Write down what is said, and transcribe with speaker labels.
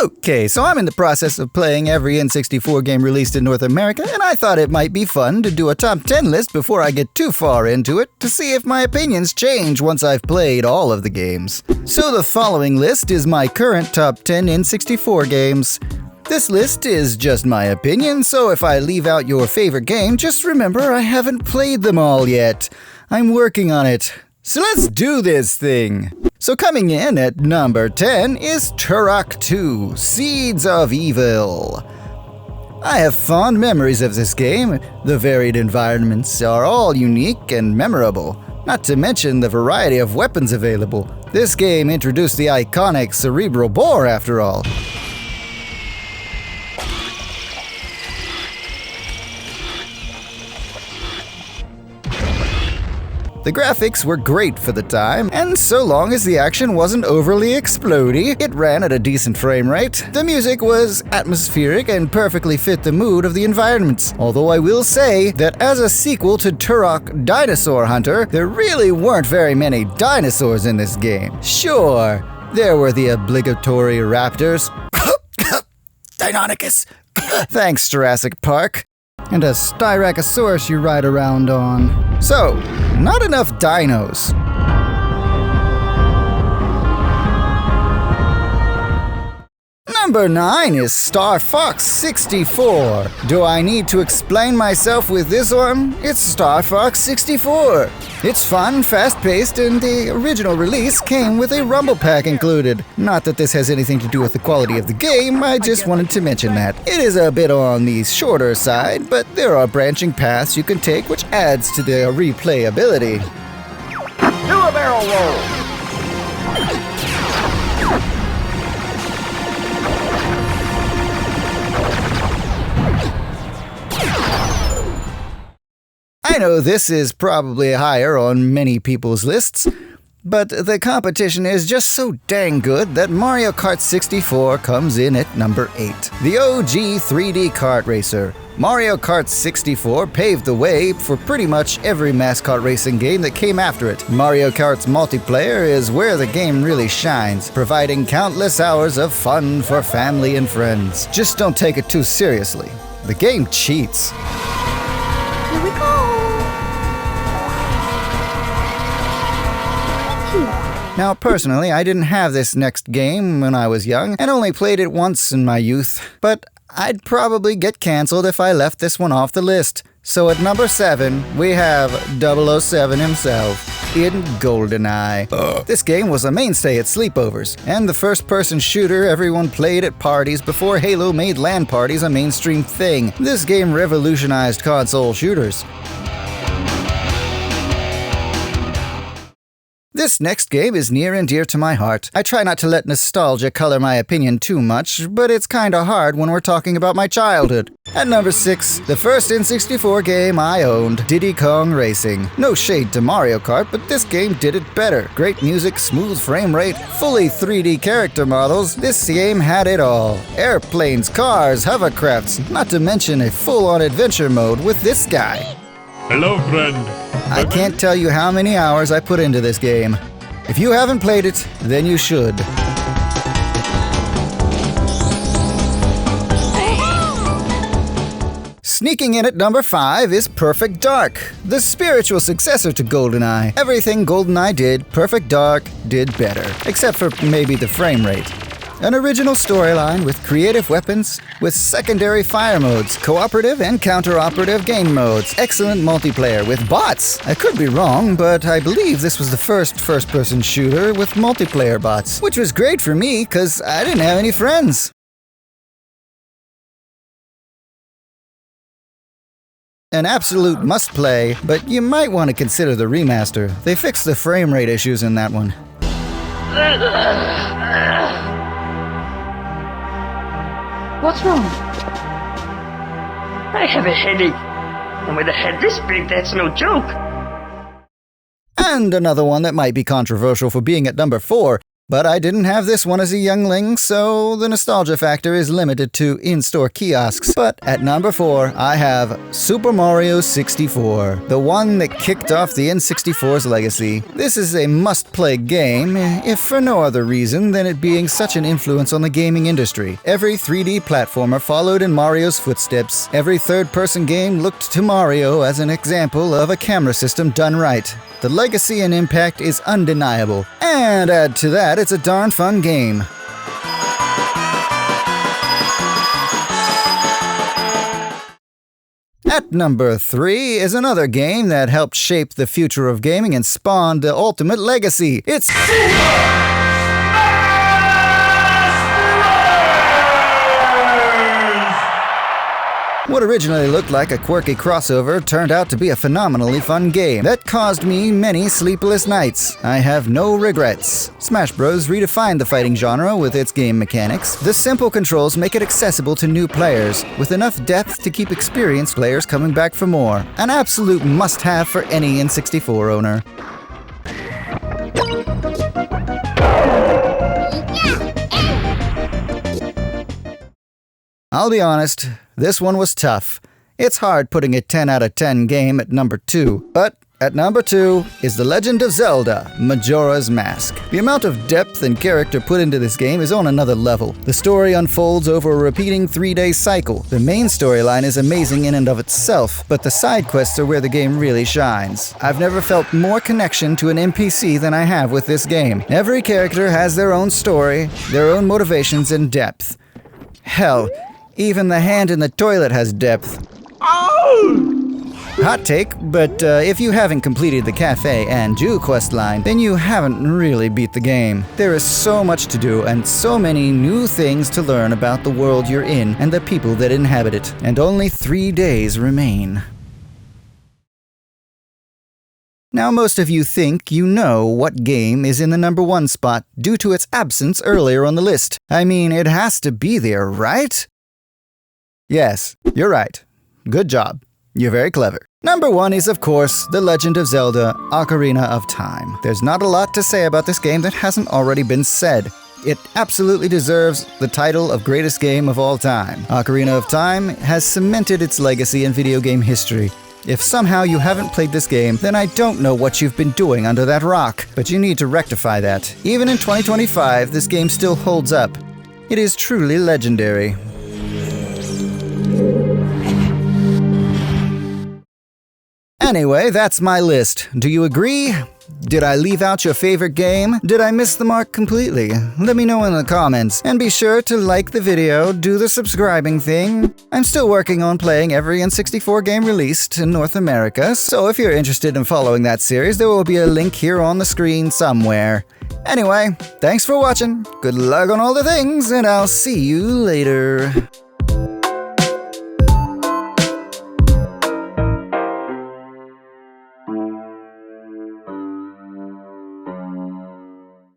Speaker 1: Okay, so I'm in the process of playing every N64 game released in North America, and I thought it might be fun to do a top 10 list before I get too far into it to see if my opinions change once I've played all of the games. So the following list is my current top 10 N64 games. This list is just my opinion, so if I leave out your favorite game, just remember I haven't played them all yet. I'm working on it. So let's do this thing! So coming in at number 10 is Turok 2: Seeds of Evil. I have fond memories of this game. The varied environments are all unique and memorable, not to mention the variety of weapons available. This game introduced the iconic cerebral bore after all. The graphics were great for the time, and so long as the action wasn't overly explodey, it ran at a decent frame rate. The music was atmospheric and perfectly fit the mood of the environments. Although I will say that as a sequel to Turok Dinosaur Hunter, there really weren't very many dinosaurs in this game. Sure, there were the obligatory raptors. Deinonychus! Thanks, Jurassic Park. And a Styracosaurus you ride around on. So, not enough dinos. Number 9 is Star Fox 64. Do I need to explain myself with this one? It's Star Fox 64. It's fun, fast-paced, and the original release came with a rumble pack included. Not that this has anything to do with the quality of the game, I just wanted to mention that. It is a bit on the shorter side, but there are branching paths you can take which adds to the replayability.
Speaker 2: Do a barrel roll!
Speaker 1: I know this is probably higher on many people's lists, but the competition is just so dang good that Mario Kart 64 comes in at number 8. The OG 3D kart racer. Mario Kart 64 paved the way for pretty much every mascot racing game that came after it. Mario Kart's multiplayer is where the game really shines, providing countless hours of fun for family and friends. Just don't take it too seriously. The game cheats.
Speaker 3: Here we go!
Speaker 1: Now, personally, I didn't have this next game when I was young, and only played it once in my youth, but I'd probably get cancelled if I left this one off the list. So at number 7, we have 007 himself, in GoldenEye. This game was a mainstay at sleepovers, and the first-person shooter everyone played at parties before Halo made LAN parties a mainstream thing. This game revolutionized console shooters. This next game is near and dear to my heart. I try not to let nostalgia color my opinion too much, but it's kinda hard when we're talking about my childhood. At number 6, the first N64 game I owned, Diddy Kong Racing. No shade to Mario Kart, but this game did it better. Great music, smooth frame rate, fully 3D character models. This game had it all. Airplanes, cars, hovercrafts, not to mention a full-on adventure mode with this guy.
Speaker 4: Hello, friend.
Speaker 1: I can't tell you how many hours I put into this game. If you haven't played it, then you should. Sneaking in at number 5 is Perfect Dark, the spiritual successor to GoldenEye. Everything GoldenEye did, Perfect Dark did better, except for maybe the frame rate. An original storyline with creative weapons, with secondary fire modes, cooperative and counter-operative game modes, excellent multiplayer with bots. I could be wrong, but I believe this was the first-person shooter with multiplayer bots, which was great for me because I didn't have any friends. An absolute must-play, but you might want to consider the remaster. They fixed the frame rate issues in that one.
Speaker 3: What's wrong?
Speaker 2: I have a headache. And with a head this big, that's no joke.
Speaker 1: And another one that might be controversial for being at number 4 But I didn't have this one as a youngling, so the nostalgia factor is limited to in-store kiosks. But at number 4, I have Super Mario 64, the one that kicked off the N64's legacy. This is a must-play game, if for no other reason than it being such an influence on the gaming industry. Every 3D platformer followed in Mario's footsteps. Every third-person game looked to Mario as an example of a camera system done right. The legacy and impact is undeniable. And add to that, it's a darn fun game. At number 3 is another game that helped shape the future of gaming and spawned the ultimate legacy. It's what originally looked like a quirky crossover turned out to be a phenomenally fun game that caused me many sleepless nights. I have no regrets. Smash Bros. Redefined the fighting genre with its game mechanics. The simple controls make it accessible to new players, with enough depth to keep experienced players coming back for more. An absolute must-have for any N64 owner. I'll be honest, this one was tough. It's hard putting a 10 out of 10 game at number 2, but at number 2 is The Legend of Zelda, Majora's Mask. The amount of depth and character put into this game is on another level. The story unfolds over a repeating 3-day cycle. The main storyline is amazing in and of itself, but the side quests are where the game really shines. I've never felt more connection to an NPC than I have with this game. Every character has their own story, their own motivations and depth. Hell, even the hand in the toilet has depth. Hot take, but if you haven't completed the Cafe and Jew quest line, then you haven't really beat the game. There is so much to do and so many new things to learn about the world you're in and the people that inhabit it, and only 3 days remain. Now most of you think you know what game is in the number 1 spot due to its absence earlier on the list. I mean, it has to be there, right? Yes, you're right. Good job. You're very clever. Number 1 is, of course, The Legend of Zelda, Ocarina of Time. There's not a lot to say about this game that hasn't already been said. It absolutely deserves the title of greatest game of all time. Ocarina of Time has cemented its legacy in video game history. If somehow you haven't played this game, then I don't know what you've been doing under that rock. But you need to rectify that. Even in 2025, this game still holds up. It is truly legendary. Anyway, that's my list. Do you agree? Did I leave out your favorite game? Did I miss the mark completely? Let me know in the comments. And be sure to like the video, do the subscribing thing. I'm still working on playing every N64 game released in North America, so if you're interested in following that series, there will be a link here on the screen somewhere. Anyway, thanks for watching, good luck on all the things, and I'll see you later.